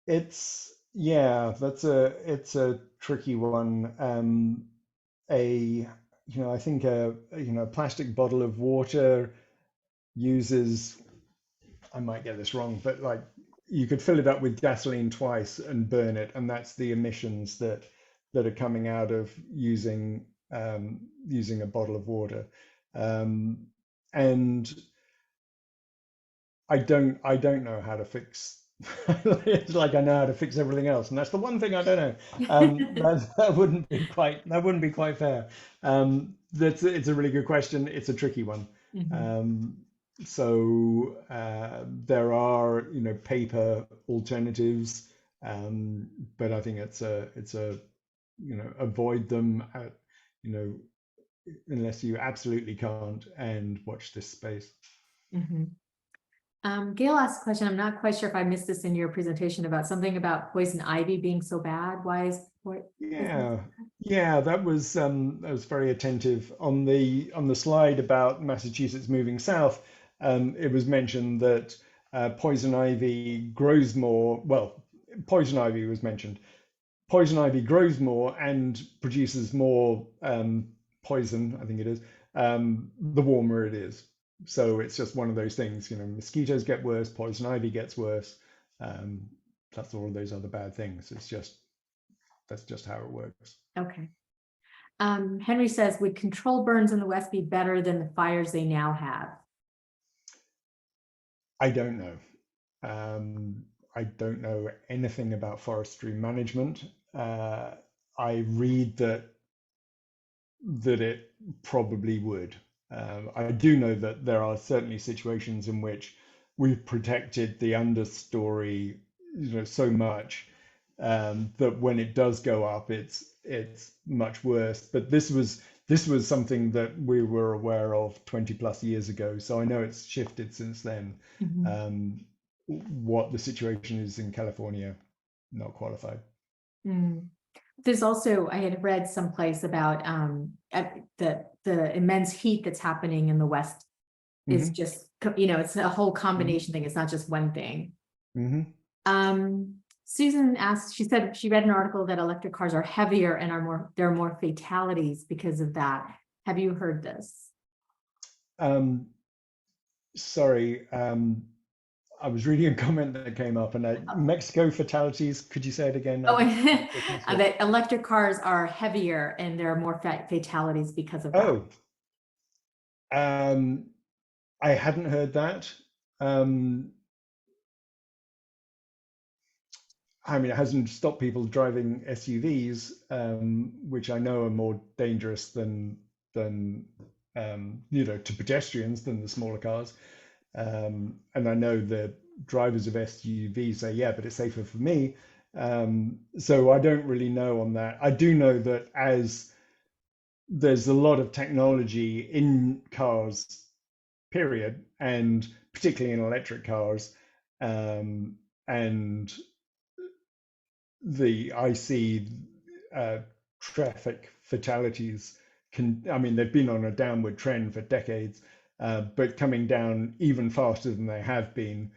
It's it's a tricky one. I think a plastic bottle of water uses, I might get this wrong, but like you could fill it up with gasoline twice and burn it, and that's the emissions that are coming out of using a bottle of water. And I don't know how to fix. It's like I know how to fix everything else, and that's the one thing I don't know. That wouldn't be quite fair. It's a really good question. It's a tricky one. Mhm. Um, there are paper alternatives, but I think it's a avoid them you know unless you absolutely can't, and watch this space. Mhm. Gail asked a question. I'm not quite sure if I missed this in your presentation about something about poison ivy being so bad. Why is poison? Yeah, yeah, that was very attentive on the slide about Massachusetts moving south. It was mentioned that poison ivy grows more. Well, poison ivy was mentioned. Poison ivy grows more and produces more poison, I think it is, the warmer it is. So it's just one of those things. Mosquitoes get worse, poison ivy gets worse. Um, plus all of those other bad things. That's just how it works. Okay. Henry says, would control burns in the West be better than the fires they now have? I don't know. I don't know anything about forestry management. I read that it probably would. I do know that there are certainly situations in which we've protected the understory, so much that when it does go up, it's much worse. But this was something that we were aware of 20 plus years ago, so I know it's shifted since then. Mhm. What the situation is in California, not qualified. Mm. There's also, I had read someplace about the immense heat that's happening in the West is Hmm. just, it's a whole Hmm. combination thing. It's not just one thing. Hmm. Susan asked, she said she read an article that electric cars are heavier and there are more fatalities because of that. Have you heard this? Um, sorry, I was reading a comment that came up, and Mexico fatalities. Could you say it again? Oh, Just missed it. that electric cars are heavier and there are more fatalities because of that. Oh, um, I hadn't heard that. Um, I mean, it hasn't stopped people driving SUVs, which I know are more dangerous than to pedestrians than the smaller cars. And I know the drivers of SUVs say, yeah, but it's safer for me. So I don't really know on that. I do know that as there's a lot of technology in cars, period, and particularly in electric cars, and I see traffic fatalities they've been on a downward trend for decades, but coming down even faster than they have been,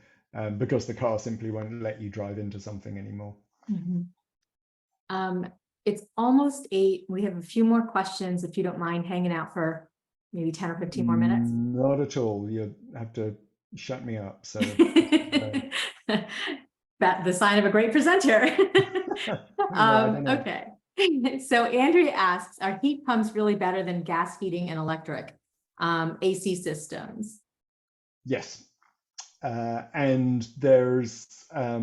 because the car simply won't let you drive into something anymore. It's almost 8. We have a few more questions, if you don't mind hanging out for maybe 10 or 15 more minutes. Not at all. You have to shut me up. So That the sign of a great presenter. Okay. So Andrea asks, are heat pumps really better than gas heating and electric AC systems? Yes. And there's, I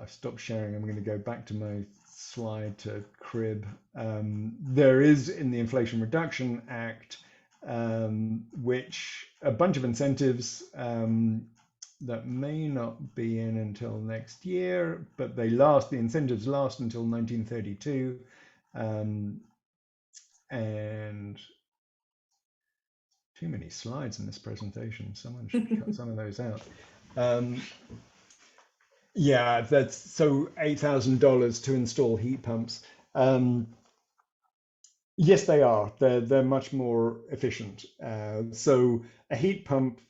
stopped sharing. I'm gonna go back to my slide to crib. There is in the Inflation Reduction Act, which a bunch of incentives that may not be in until next year, but the incentives last until 1932. And too many slides in this presentation. Someone should cut some of those out. Yeah, that's so $8,000 to install heat pumps. Yes, they are. They're much more efficient. So a heat pump,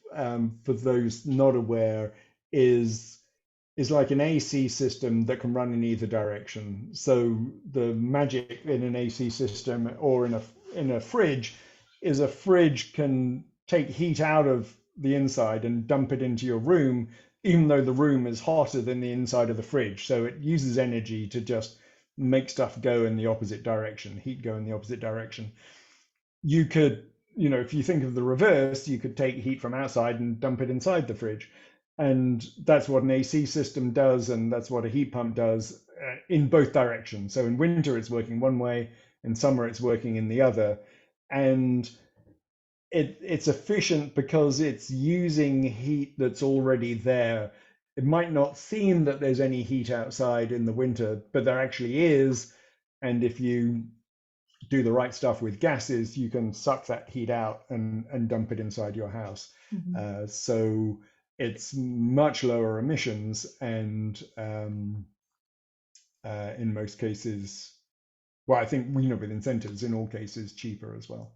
for those not aware, is like an AC system that can run in either direction. So the magic in an AC system or in a fridge is a fridge can take heat out of the inside and dump it into your room, even though the room is hotter than the inside of the fridge. So it uses energy to just make stuff go in the opposite direction, heat go in the opposite direction. You could, if you think of the reverse, you could take heat from outside and dump it inside the fridge. And that's what an AC system does, and that's what a heat pump does in both directions. So in winter, it's working one way, in summer, it's working in the other. And it's efficient because it's using heat that's already there. It might not seem that there's any heat outside in the winter, but there actually is. And if you do the right stuff with gases, you can suck that heat out and dump it inside your house. So it's much lower emissions, and in most cases, well, I think with incentives, in all cases, cheaper as well.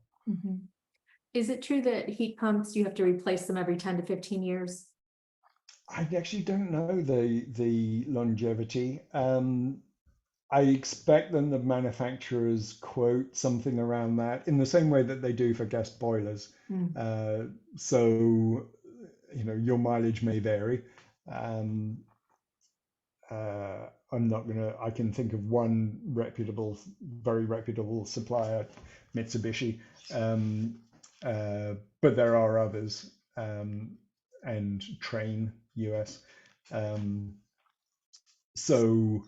Is it true that heat pumps, you have to replace them every 10 to 15 years? I actually don't know the longevity. I expect them, the manufacturers quote something around that in the same way that they do for gas boilers. So, your mileage may vary. I can think of one very reputable supplier, Mitsubishi, but there are others, and Train US. So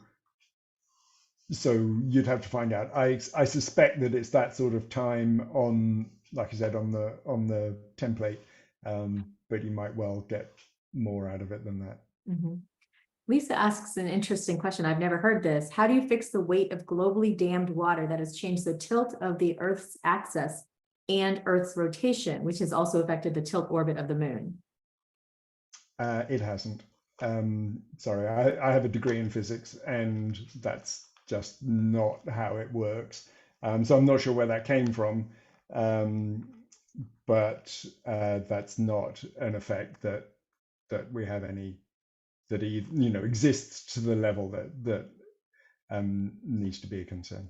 you'd have to find out. I suspect that it's that sort of time on, like I said, on the template, but you might well get more out of it than that. Lisa asks an interesting question. I've never heard this. How do you fix the weight of globally dammed water that has changed the tilt of the Earth's axis and Earth's rotation, which has also affected the tilt orbit of the moon? It hasn't. Sorry, I have a degree in physics, and that's just not how it works. So I'm not sure where that came from, but that's not an effect that we have any that exists to the level that needs to be a concern.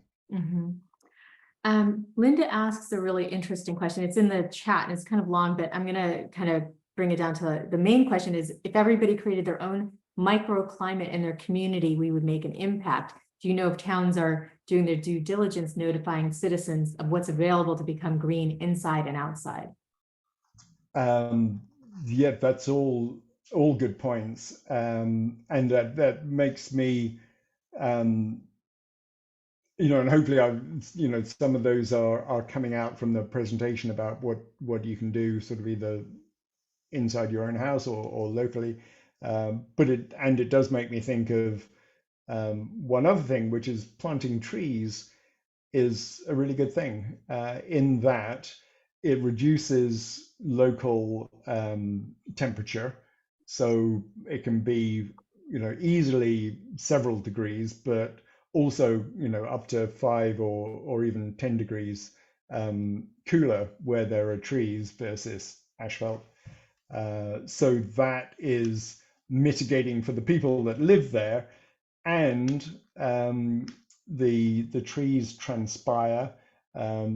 Linda asks a really interesting question. It's in the chat and it's kind of long, but I'm going to kind of bring it down to the main question is, if everybody created their own microclimate in their community, we would make an impact. Do you know if towns are doing their due diligence, notifying citizens of what's available to become green inside and outside? Yeah, that's all all good points, and that makes me, um, and hopefully some of those are coming out from the presentation about what you can do, sort of either inside your own house or locally. But it does make me think of one other thing, which is planting trees is a really good thing in that it reduces local temperature. So it can be, easily several degrees, but also, up to 5 or even 10 degrees cooler where there are trees versus asphalt. So that is mitigating for the people that live there, and the trees transpire,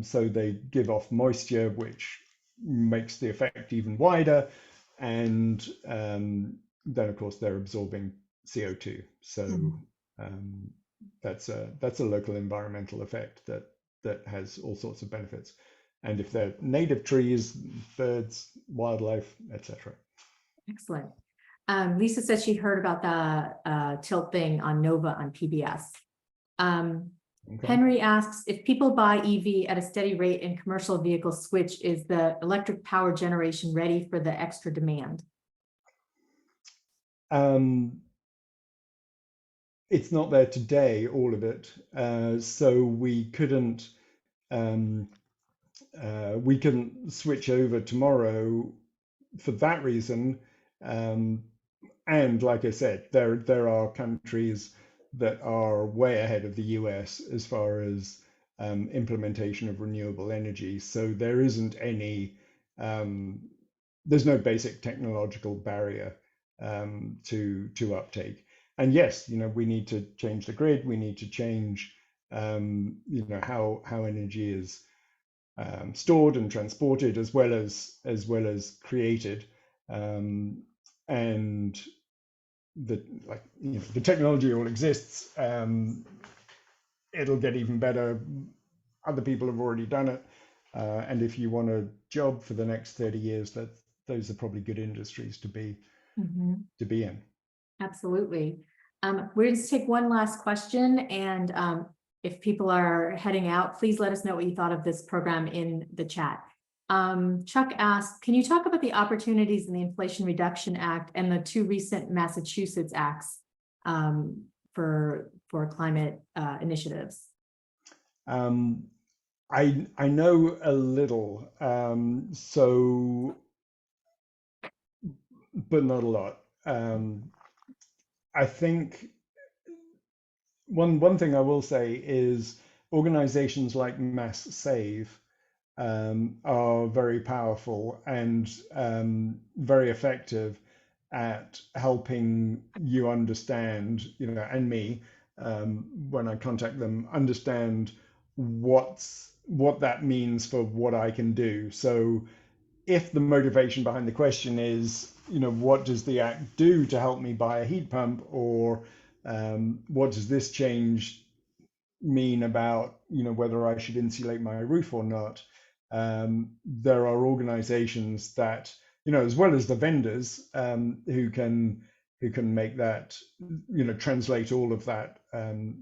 so they give off moisture, which makes the effect even wider, and then of course they're absorbing CO2. So that's a local environmental effect that has all sorts of benefits. And if they're native trees, birds, wildlife, etc. Excellent. Lisa said she heard about the tilt thing on Nova on PBS. Okay. Henry asks, if people buy EV at a steady rate and commercial vehicles switch, is the electric power generation ready for the extra demand? It's not there today, all of it. So we couldn't switch over tomorrow for that reason. And like I said, there are countries that are way ahead of the US as far as implementation of renewable energy. So there isn't any, there's no basic technological barrier to uptake. And yes, we need to change the grid. We need to change, how energy is stored and transported, as well as created. And the technology all exists. It'll get even better. Other people have already done it. And if you want a job for the next 30 years, those are probably good industries to be in. Absolutely. We're going to take one last question, and if people are heading out, please let us know what you thought of this program in the chat. Chuck asked, can you talk about the opportunities in the Inflation Reduction Act and the 2 recent Massachusetts acts for climate initiatives? I know a little, so, but not a lot. I think one thing I will say is organizations like Mass Save are very powerful and very effective at helping you understand, and me, when I contact them, understand what that means for what I can do. So if the motivation behind the question is, what does the act do to help me buy a heat pump, or what does this change mean about, whether I should insulate my roof or not? There are organizations that, as well as the vendors, who can make that, translate all of that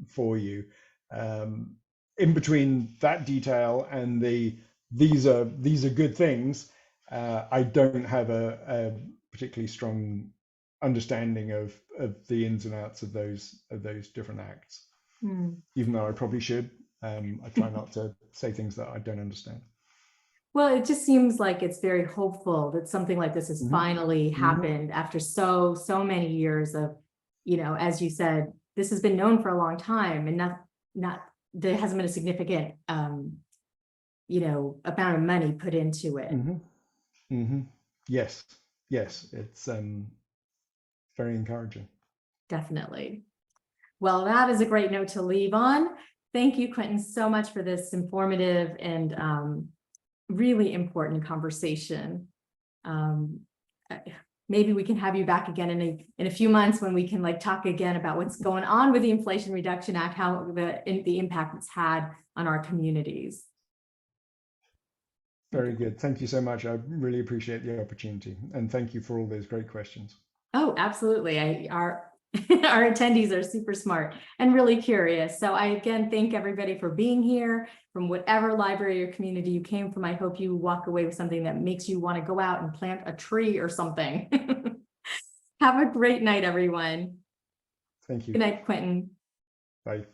for you. In between that detail and these are good things, I don't have a particularly strong understanding of the ins and outs of those different acts. Even though I probably should. I try not to say things that I don't understand. Well, it just seems like it's very hopeful that something like this has finally happened after so many years of, as you said, this has been known for a long time, and not there hasn't been a significant amount of money put into it. Yes, it's very encouraging. Definitely. Well, that is a great note to leave on. Thank you, Quentin, so much for this informative and really important conversation. Maybe we can have you back again in a few months when we can talk again about what's going on with the Inflation Reduction Act, how the impact it's had on our communities. Very good. Thank you so much. I really appreciate the opportunity, and thank you for all those great questions. Oh, absolutely. Our our attendees are super smart and really curious. So I again thank everybody for being here from whatever library or community you came from. I hope you walk away with something that makes you want to go out and plant a tree or something. Have a great night, everyone. Thank you. Good night, Quentin. Bye.